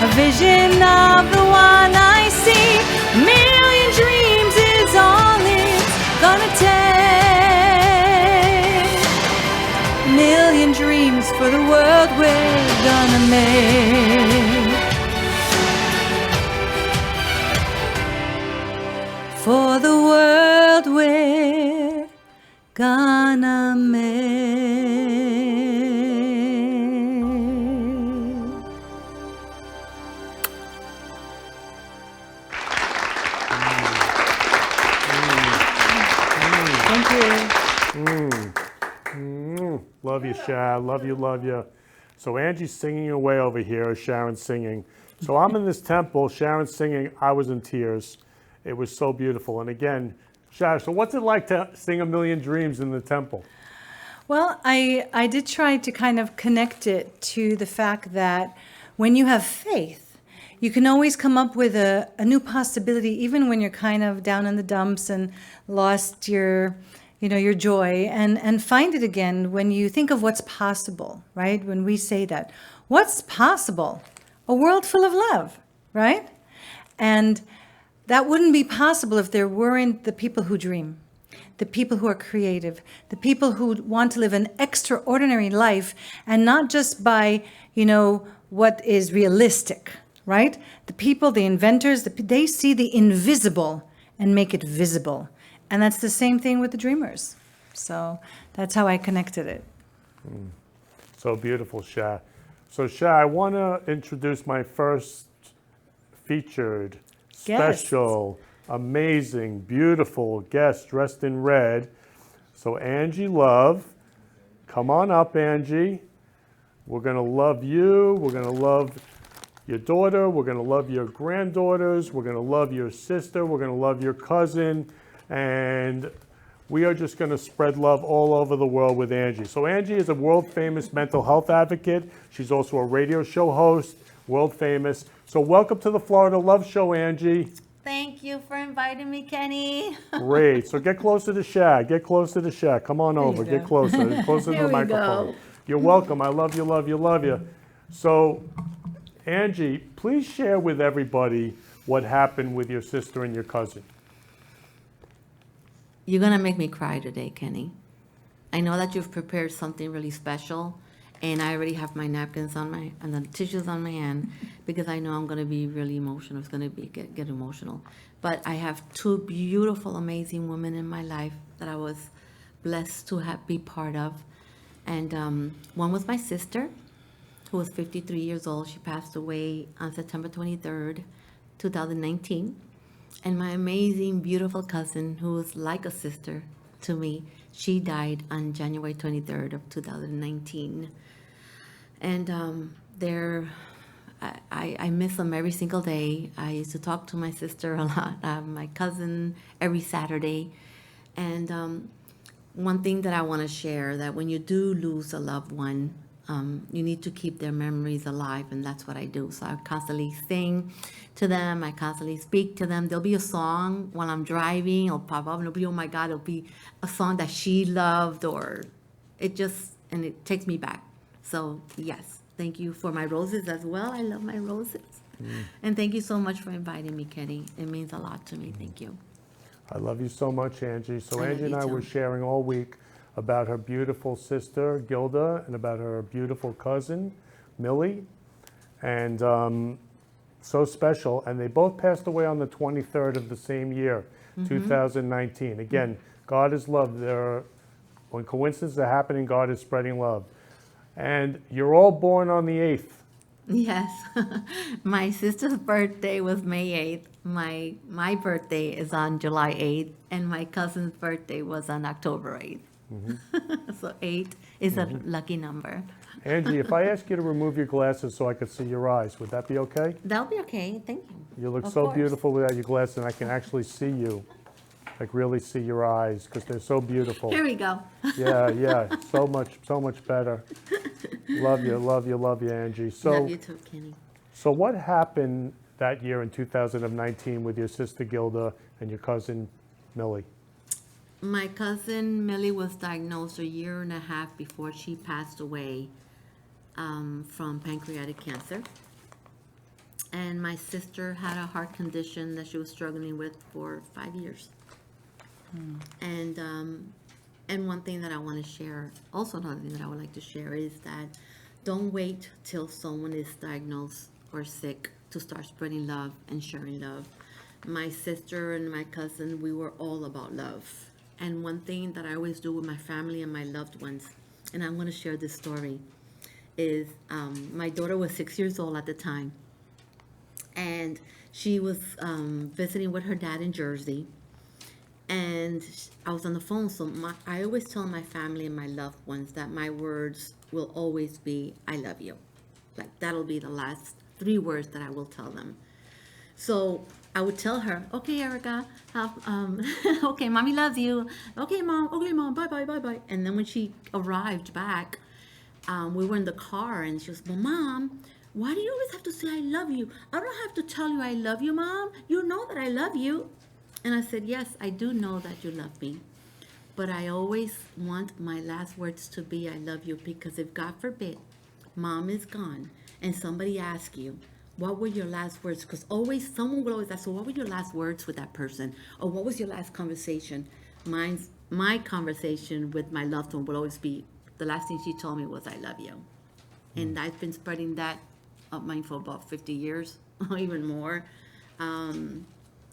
Speaker 21: a vision of the one I see. Million dreams is all it's gonna take. Million dreams for the world we're gonna make. For the world we're gonna make. Thank you.
Speaker 1: Love you, Sharon. Love you. So Angie's singing away over here, Sharon's singing. So I'm in this temple, Sharon's singing, I was in tears. It was so beautiful. And again, Sharon, so what's it like to sing A Million Dreams in the temple?
Speaker 21: Well, I did try to kind of connect it to the fact that when you have faith, you can always come up with a new possibility, even when you're kind of down in the dumps and lost your joy, and find it again when you think of what's possible, right? When we say that, what's possible? A world full of love, right? And that wouldn't be possible if there weren't the people who dream. the people who are creative, the people who want to live an extraordinary life, and not just by, what is realistic, right? The people, the inventors, they see the invisible and make it visible. And that's the same thing with the dreamers. So that's how I connected it.
Speaker 1: So beautiful, Sha. So Sha, I want to introduce my first featured, special, amazing, beautiful guest dressed in red. So Angie Love, come on up, Angie. We're going to love you. We're going to love your daughter. We're going to love your granddaughters. We're going to love your sister. We're going to love your cousin. And we are just going to spread love all over the world with Angie. So Angie is a world famous mental health advocate. She's also a radio show host, world famous. So welcome to the Florida Love Show, Angie.
Speaker 2: Thank you for inviting me, Kenny.
Speaker 1: Great. So get closer to Shaq. Get closer to Shaq. Come on over. Get closer. Get closer to the microphone.
Speaker 2: Go.
Speaker 1: You're welcome. I love you, love you, love you. So, Angie, please share with everybody what happened with your sister and your cousin.
Speaker 2: You're going to make me cry today, Kenny. I know that you've prepared something really special, and I already have my napkins and the tissues on my hand because I know I'm going to be really emotional. It's going to be get emotional. But I have two beautiful, amazing women in my life that I was blessed to be part of. And one was my sister, who was 53 years old. She passed away on September 23rd, 2019. And my amazing, beautiful cousin, who was like a sister to me, she died on January 23rd of 2019. And I miss them every single day. I used to talk to my sister a lot, my cousin, every Saturday. And one thing that I want to share, that when you do lose a loved one, you need to keep their memories alive, and that's what I do. So I constantly sing to them. I constantly speak to them. There'll be a song while I'm driving. It'll pop up, and it'll be, oh my God, it'll be a song that she loved, or it takes me back. So yes, thank you for my roses as well. I love my roses. And thank you so much for inviting me, Kenny. It means a lot to me. Thank you.
Speaker 1: I love you so much, Angie. So
Speaker 2: I love
Speaker 1: Angie and
Speaker 2: you
Speaker 1: I
Speaker 2: too.
Speaker 1: were sharing all week about her beautiful sister, Gilda, and about her beautiful cousin, Millie. And so special. And they both passed away on the 23rd of the same year, 2019. Again, God is love. When coincidences are happening, God is spreading love. And you're all born on the 8th.
Speaker 2: Yes. My sister's birthday was May 8th. My birthday is on July 8th, and my cousin's birthday was on October 8th. So 8 is a lucky number.
Speaker 1: Angie, if I ask you to remove your glasses so I could see your eyes, would that be okay?
Speaker 2: That'll be okay. Thank you.
Speaker 1: You look
Speaker 2: Of
Speaker 1: so
Speaker 2: course.
Speaker 1: beautiful without your glasses, and I can actually see you, like really see your eyes, because they're so beautiful.
Speaker 2: Here we go.
Speaker 1: Yeah, so much better. Love you, love you, love you, Angie.
Speaker 2: Love you too, Kenny.
Speaker 1: So what happened that year in 2019 with your sister Gilda and your cousin Millie?
Speaker 2: My cousin Millie was diagnosed a year and a half before she passed away from pancreatic cancer. And my sister had a heart condition that she was struggling with for 5 years. And one thing that I want to share, also another thing that I would like to share, is that don't wait till someone is diagnosed or sick to start spreading love and sharing love. My sister and my cousin, we were all about love. And one thing that I always do with my family and my loved ones, and I'm going to share this story, is my daughter was 6 years old at the time. And she was visiting with her dad in Jersey. And I was on the phone, so I always tell my family and my loved ones that my words will always be, I love you. Like, that'll be the last 3 words that I will tell them. So I would tell her, okay, Erica, okay, mommy loves you. Okay, mom, bye. And then when she arrived back, we were in the car, and she was, well, Mom, why do you always have to say I love you? I don't have to tell you I love you, Mom. You know that I love you. And I said, yes, I do know that you love me. But I always want my last words to be I love you, because if, God forbid, Mom is gone and somebody asks you, what were your last words? Because someone would always ask, so what were your last words with that person? Or what was your last conversation? my conversation with my loved one will always be, the last thing she told me was, I love you. And I've been spreading that of mine for about 50 years, or even more. And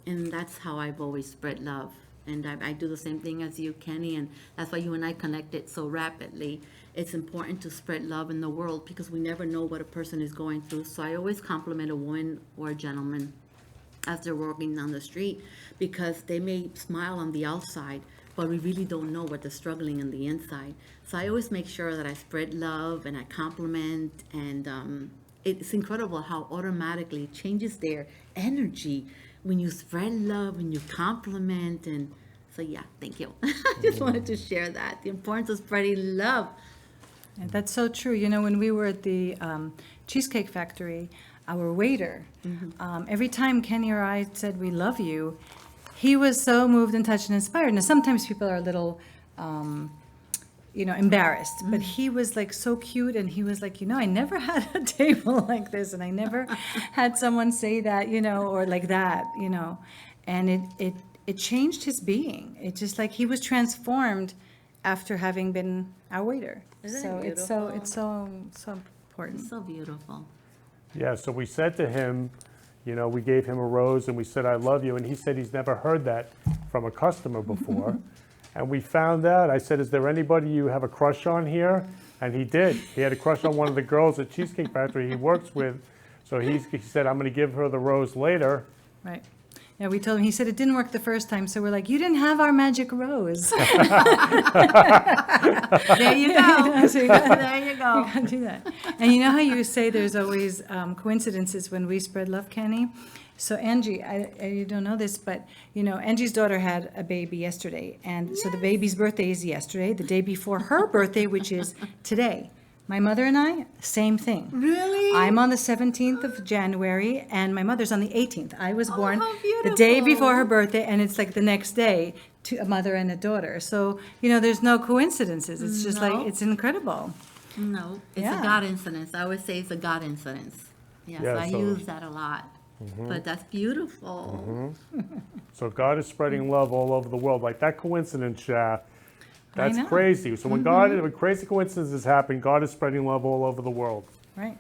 Speaker 2: that's how I've always spread love. And I do the same thing as you, Kenny, and that's why you and I connected so rapidly. It's important to spread love in the world because we never know what a person is going through. So I always compliment a woman or a gentleman as they're walking down the street, because they may smile on the outside, but we really don't know what they're struggling on the inside. So I always make sure that I spread love and I compliment, and it's incredible how automatically it changes their energy when you spread love and you compliment. And so yeah, thank you. I just wanted to share that, the importance of spreading love.
Speaker 21: Yeah, that's so true. You know, when we were at the Cheesecake Factory, our waiter, every time Kenny or I said we love you, he was so moved and touched and inspired. Now, sometimes people are a little, embarrassed, but he was like so cute, and he was like, I never had a table like this, and I never had someone say that, or like that, and it changed his being. It's just like he was transformed after having been our waiter.
Speaker 2: Isn't
Speaker 21: So
Speaker 2: it
Speaker 21: it's so important.
Speaker 2: It's so beautiful.
Speaker 1: Yeah, so we said to him, we gave him a rose and we said, I love you. And he said he's never heard that from a customer before. And we found out, I said, is there anybody you have a crush on here? And he did. He had a crush on one of the girls at Cheesecake Factory he works with. So he said, I'm going to give her the rose later.
Speaker 21: Right. Yeah, we told him, he said it didn't work the first time, so we're like, you didn't have our magic rose.
Speaker 2: There you go.
Speaker 21: So
Speaker 2: There you go.
Speaker 21: You gotta do that. And you know how you say there's always coincidences when we spread love, Kenny? So Angie, you don't know this, but Angie's daughter had a baby yesterday, and so the baby's birthday is yesterday, the day before her birthday, which is today. My mother and I, same thing.
Speaker 2: Really?
Speaker 21: I'm on the 17th of January, and my mother's on the 18th. I was born the day before her birthday, and it's like the next day to a mother and a daughter. So, there's no coincidences. It's just like, it's incredible.
Speaker 2: No, it's
Speaker 21: Yeah.
Speaker 2: a God incidence. I always say it's a God incidence. Yes,
Speaker 1: Yeah,
Speaker 2: I
Speaker 1: so-
Speaker 2: use that a lot. But that's beautiful.
Speaker 1: So God is spreading love all over the world. Like that coincidence, that's
Speaker 21: know.
Speaker 1: crazy. So when when crazy coincidences happen, God is spreading love all over the world.
Speaker 21: Right.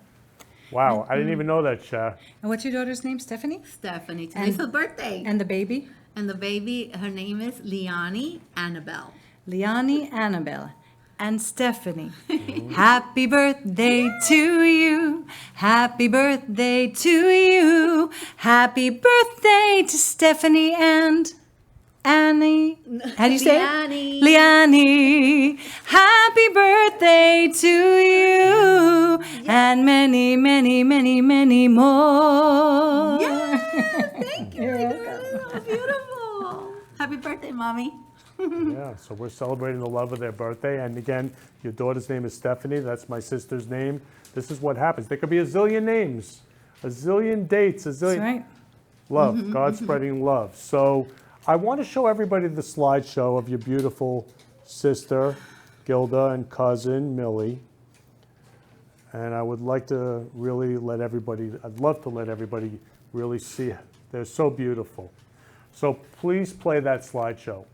Speaker 1: Wow, I didn't even know that, Shah.
Speaker 21: And what's your daughter's name, Stephanie?
Speaker 2: Stephanie, today's her birthday.
Speaker 21: And the baby?
Speaker 2: And the baby, her name is Liani Annabelle.
Speaker 21: Liani Annabelle and Stephanie. Happy birthday to you. Happy birthday to you. Happy birthday to Stephanie and Annie. How do you say
Speaker 2: Liani.
Speaker 21: it? Liani. Happy birthday to you. And many, many, many, many more.
Speaker 2: Thank you. Oh, beautiful. Happy birthday, Mommy.
Speaker 1: Yeah, so we're celebrating the love of their birthday. And again, your daughter's name is Stephanie. That's my sister's name. This is what happens. There could be a zillion names, a zillion dates, a zillion.
Speaker 21: That's right.
Speaker 1: Love, God spreading love. So I want to show everybody the slideshow of your beautiful sister, Gilda, and cousin, Millie. And I would like to really I'd love to let everybody really see it. They're so beautiful. So please play that slideshow.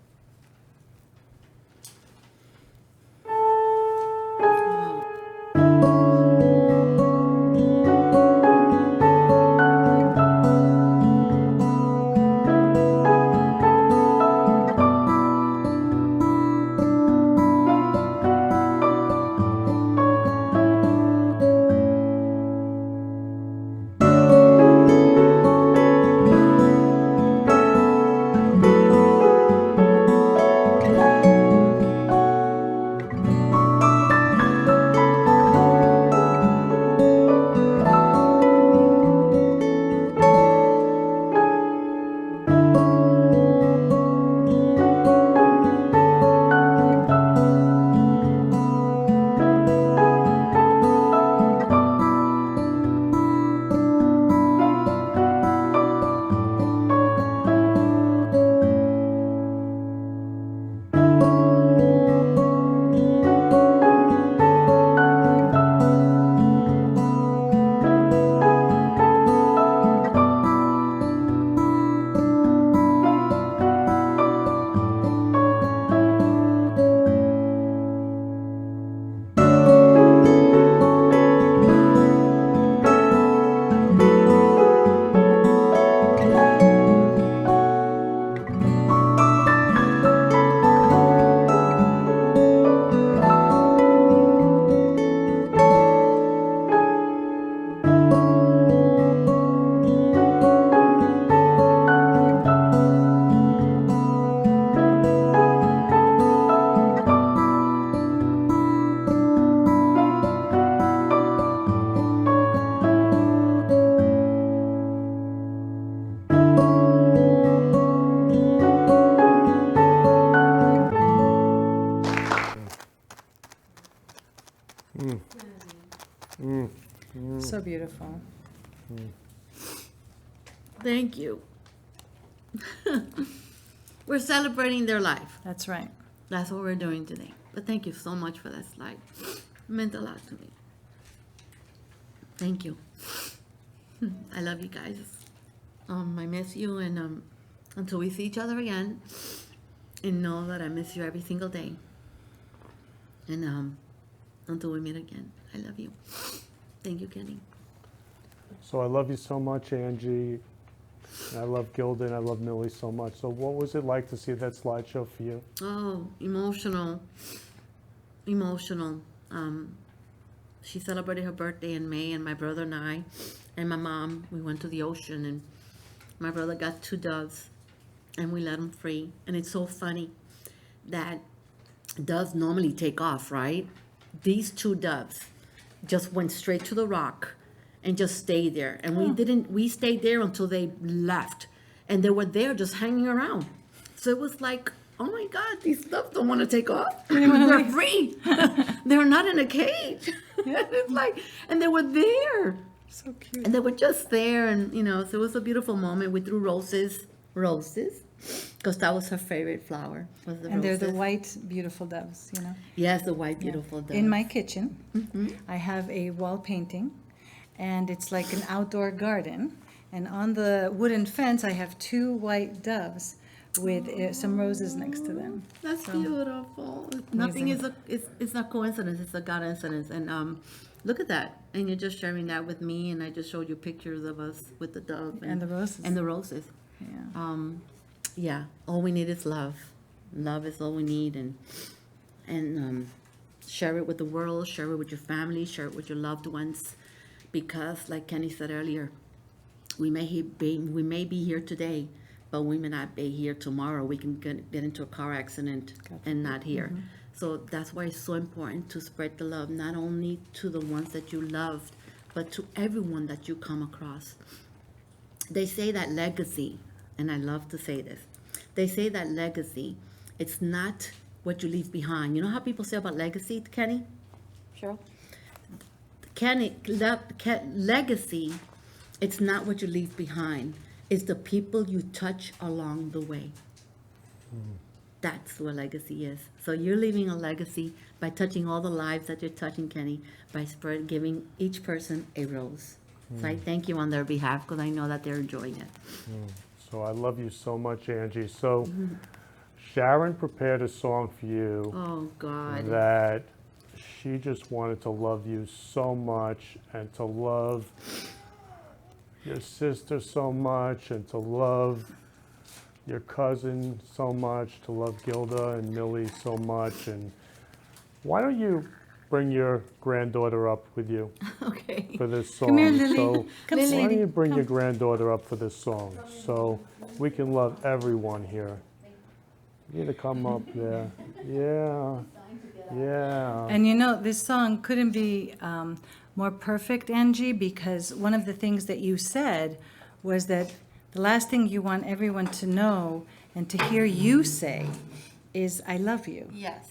Speaker 21: So beautiful.
Speaker 2: Thank you. We're celebrating their life.
Speaker 21: That's right.
Speaker 2: That's what we're doing today. But thank you so much for that slide. It meant a lot to me. Thank you. I love you guys. I miss you, and until we see each other again, and know that I miss you every single day. And until we meet again, I love you. Thank you, Kenny.
Speaker 1: So I love you so much, Angie. And I love Gilda and I love Millie so much. So what was it like to see that slideshow for you?
Speaker 2: Oh, emotional. Emotional. She celebrated her birthday in May, and my brother and I and my mom, we went to the ocean, and my brother got 2 doves, and we let them free. And it's so funny that doves normally take off, right? These 2 doves just went straight to the rock and just stayed there. And we stayed there until they left. And they were there just hanging around. So it was like, oh my God, these doves don't want to take off. They're free. They're not in a cage. It's like, and they were there.
Speaker 21: So cute.
Speaker 2: And they were just there. And, so it was a beautiful moment. We threw roses, because that was her favorite flower. Was the
Speaker 21: And they're the
Speaker 2: roses.
Speaker 21: white, beautiful doves,
Speaker 2: Yes, the white, beautiful doves.
Speaker 21: In my kitchen, I have a wall painting, and it's like an outdoor garden. And on the wooden fence, I have 2 white doves with some roses next to them.
Speaker 2: That's beautiful. Nothing is it's not coincidence. It's a God incidence. And look at that. And you're just sharing that with me. And I just showed you pictures of us with the dove
Speaker 21: And the roses.
Speaker 2: And the roses. Yeah. All we need is love. Love is all we need. And share it with the world. Share it with your family. Share it with your loved ones. Because, like Kenny said earlier, we may be here today, but we may not be here tomorrow. We can get into a car accident and not here. So that's why it's so important to spread the love, not only to the ones that you loved, but to everyone that you come across. They say that legacy, and I love to say this, they say that legacy, it's not what you leave behind. You know how people say about legacy, Kenny?
Speaker 13: Sure.
Speaker 2: Legacy, it's not what you leave behind. It's the people you touch along the way. That's what legacy is. So you're leaving a legacy by touching all the lives that you're touching, Kenny, by giving each person a rose. So I thank you on their behalf, because I know that they're enjoying it.
Speaker 1: So I love you so much, Angie. So Sharon prepared a song for you.
Speaker 2: Oh, God.
Speaker 1: That she just wanted to love you so much, and to love your sister so much, and to love your cousin so much, to love Gilda and Millie so much. And why don't you bring your granddaughter up with you for this song?
Speaker 21: Come here, Lily.
Speaker 1: So
Speaker 21: Come,
Speaker 1: why
Speaker 21: Lily.
Speaker 1: don't you bring your granddaughter up for this song so we can love everyone here? You need to come up there. Yeah. Yeah.
Speaker 21: And this song couldn't be more perfect, Angie, because one of the things that you said was that the last thing you want everyone to know and to hear you say is, I love you.
Speaker 2: Yes.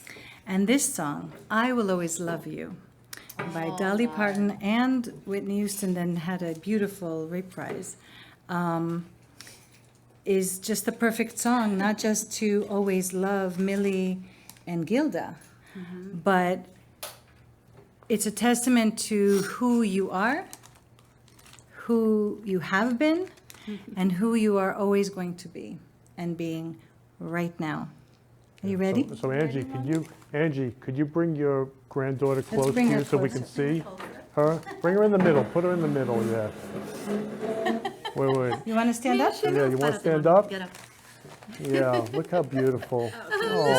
Speaker 21: And this song, I Will Always Love You, by Dolly Parton and Whitney Houston, then had a beautiful reprise, is just the perfect song, not just to always love Millie and Gilda, but it's a testament to who you are, who you have been, and who you are always going to be and being right now. Are you ready?
Speaker 1: So Angie, could you bring your granddaughter close to
Speaker 21: bring her
Speaker 1: you so we can
Speaker 21: closer.
Speaker 1: see her? Bring her in the middle. Put her in the middle. Yeah. Wait.
Speaker 21: You want to stand up?
Speaker 1: Yeah. You want to stand up?
Speaker 2: Get up.
Speaker 1: Yeah. Look how beautiful.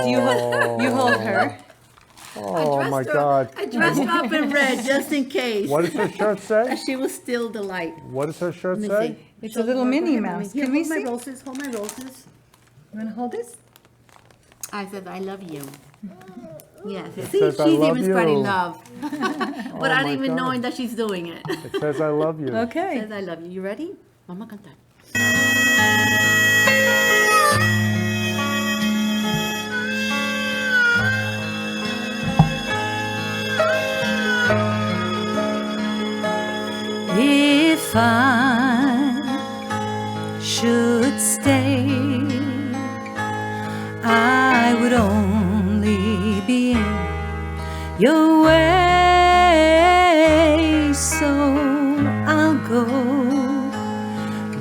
Speaker 21: You hold her.
Speaker 1: Oh my God.
Speaker 2: I dressed her up in red just in case.
Speaker 1: What does her shirt say?
Speaker 2: She was still the light.
Speaker 1: What does her shirt
Speaker 2: Let me
Speaker 1: say?
Speaker 2: see.
Speaker 21: It's a little Minnie Mouse.
Speaker 2: Here,
Speaker 21: Can we
Speaker 2: hold my
Speaker 21: see?
Speaker 2: roses. Hold my roses.
Speaker 21: You want to hold this?
Speaker 2: I said, I love you. Yes. See,
Speaker 1: says,
Speaker 2: she's
Speaker 1: "I love
Speaker 2: even spreading
Speaker 1: you."
Speaker 2: love.
Speaker 1: Oh
Speaker 2: Without
Speaker 1: my
Speaker 2: even
Speaker 1: God.
Speaker 2: knowing that she's doing it.
Speaker 1: It says I love you.
Speaker 21: Okay.
Speaker 2: Says, I love you. You ready? Vamos a cantar.
Speaker 21: should stay, I would only be in your way. So I'll go,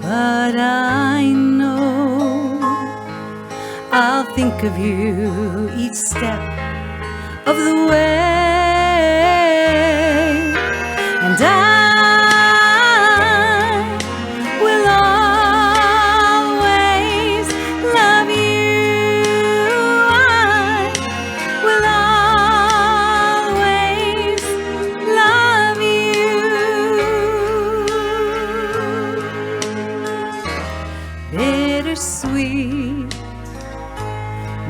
Speaker 21: but I know I'll think of you each step of the way, and I will always love you. I will always love you. Bittersweet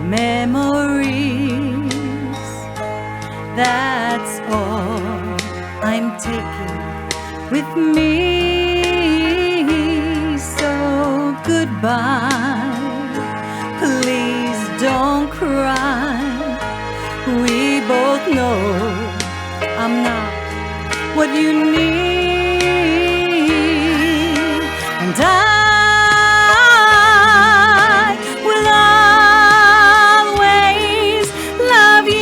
Speaker 21: memories, that's all I'm taking with me. So goodbye, please don't cry. We both know I'm not what you need, and I will always love you.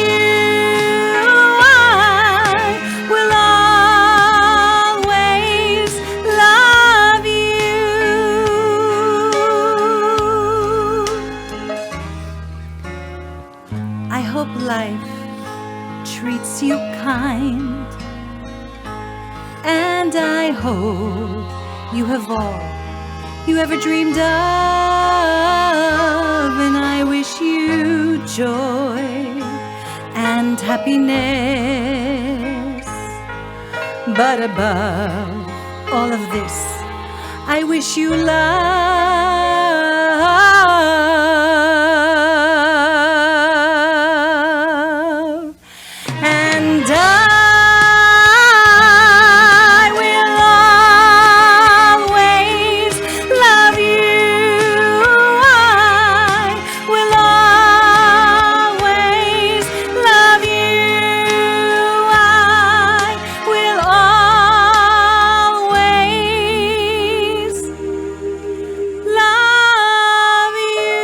Speaker 21: I will always love you. I hope life treats you kind, and I hope you have all you ever dreamed of, and I wish you joy and happiness. But above all of this, I wish you love, and I will always love you. I will always love you. I will always love you.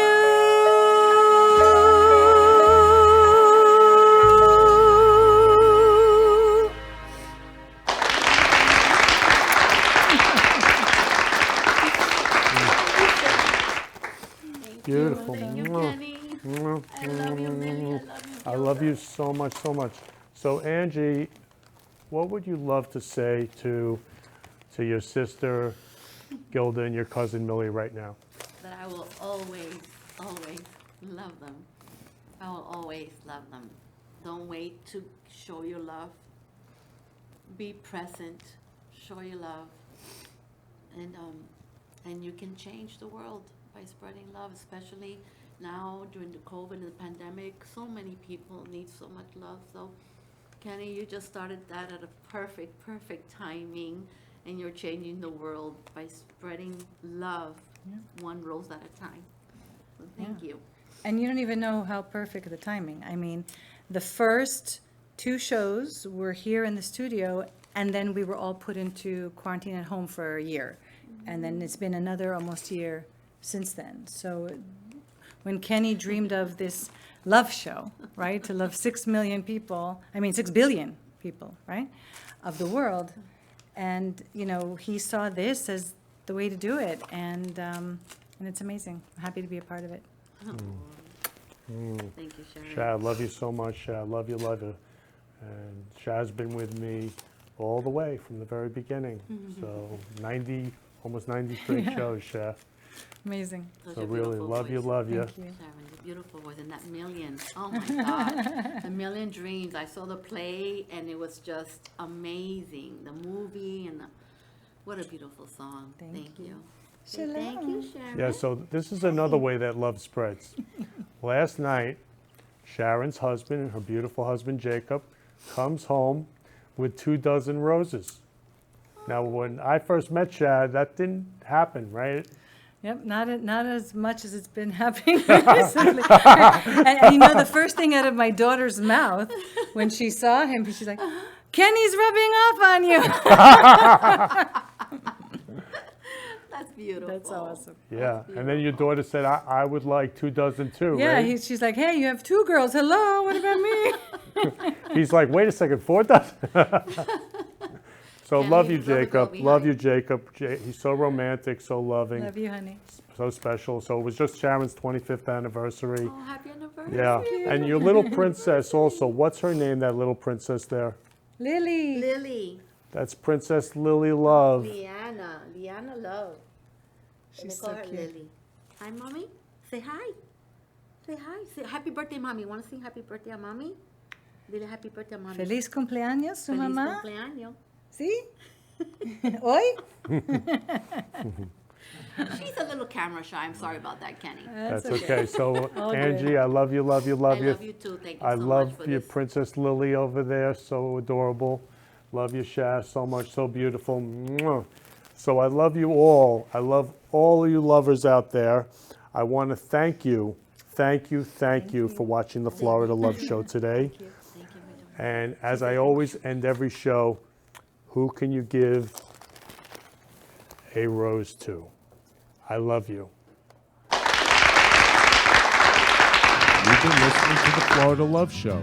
Speaker 1: Beautiful.
Speaker 2: Thank you,
Speaker 1: Mwah.
Speaker 2: Kenny.
Speaker 1: Mwah.
Speaker 2: I love you, Lee.
Speaker 1: I love you so much, so much. So Angie, what would you love to say to your sister Gilda and your cousin Millie right now?
Speaker 2: That I will always, always love them. I will always love them. Don't wait to show your love. Be present. Show your love. And you can change the world by spreading love, especially now during the COVID and the pandemic. So many people need so much love. So Kenny, you just started that at a perfect timing, and you're changing the world by spreading love, one rose at a time. So thank you.
Speaker 21: And you don't even know how perfect the timing. I mean, the first 2 shows were here in the studio, and then we were all put into quarantine at home for a year. And then it's been another almost year since then. So when Kenny dreamed of this love show, right, to love 6 million people, I mean 6 billion people, right, of the world, and, you know, he saw this as the way to do it, and it's amazing. I'm happy to be a part of it.
Speaker 2: Thank you, Sharon.
Speaker 1: Shad, I love you so much. Shad, I love you, love you. And Shad's been with me all the way from the very beginning. So 90, almost 90 straight shows, Shad.
Speaker 21: Amazing.
Speaker 1: So really, love you, love you.
Speaker 21: Thank you.
Speaker 2: Sharon, the beautiful voice, and that million. Oh my God, the Million Dreams. I saw the play, and it was just amazing. The movie, and what a beautiful song. Thank you. Thank you, Sharon.
Speaker 1: Yeah, so this is another way that love spreads. Last night, Sharon's husband and her beautiful husband, Jacob, comes home with 24 roses. Now, when I first met Shad, that didn't happen, right?
Speaker 21: Yep, not as much as it's been happening recently. And you know, the first thing out of my daughter's mouth when she saw him, she's like, "Kenny's rubbing off on you."
Speaker 2: That's beautiful.
Speaker 21: That's awesome.
Speaker 1: Yeah. And then your daughter said, I would like 2 dozen too,
Speaker 21: Yeah,
Speaker 1: right?
Speaker 21: she's like, hey, you have 2 girls. Hello, what about me?
Speaker 1: He's like, wait a second, 4 dozen? So
Speaker 2: Kenny,
Speaker 1: love you,
Speaker 2: there's another girl
Speaker 1: Jacob. Love
Speaker 2: behind.
Speaker 1: you, Jacob. He's so romantic, so loving,
Speaker 21: Love you, honey.
Speaker 1: so special. So it was just Sharon's 25th anniversary.
Speaker 2: Oh, happy anniversary.
Speaker 1: Yeah. And your little princess also. What's her name, that little princess there?
Speaker 21: Lily.
Speaker 2: Lily.
Speaker 1: That's Princess Lily Love.
Speaker 2: Liana Love.
Speaker 21: She's
Speaker 2: They call
Speaker 21: so
Speaker 2: her
Speaker 21: cute.
Speaker 2: Lily. Hi, mommy. Say hi. Say hi. Say happy birthday, mommy. Want to sing happy birthday, mommy? Dile happy birthday, mommy.
Speaker 21: Feliz cumpleaños, su
Speaker 2: Feliz
Speaker 21: mamá.
Speaker 2: cumpleaños.
Speaker 21: ¿Sí? ¿Hoy?
Speaker 2: She's a little camera shy. I'm sorry about that, Kenny.
Speaker 1: That's okay. So,
Speaker 21: All
Speaker 1: Angie,
Speaker 21: good.
Speaker 1: I love you, love you, love
Speaker 2: I
Speaker 1: you.
Speaker 2: love you too. Thank you
Speaker 1: I
Speaker 2: so much
Speaker 1: love
Speaker 2: for
Speaker 1: your
Speaker 2: this.
Speaker 1: Princess Lily over there. So adorable. Love you, Shaz, so much, so beautiful. Mwah. So I love you all. I love all of you lovers out there. I want to thank you for watching the Florida Love Show today. And as I always end every show, who can you give a rose to? I love you. You've been listening to the Florida Love Show,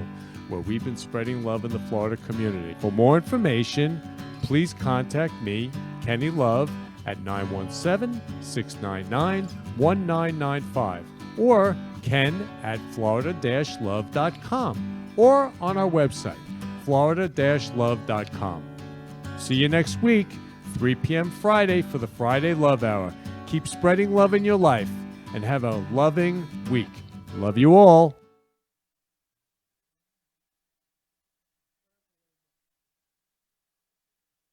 Speaker 1: where we've been spreading love in the Florida community. For more information, please contact me, Kenny Love, at 917-699-1995 or ken@florida-love.com or on our website, florida-love.com. See you next week, 3 p.m. Friday for the Friday Love Hour. Keep spreading love in your life and have a loving week. Love you all.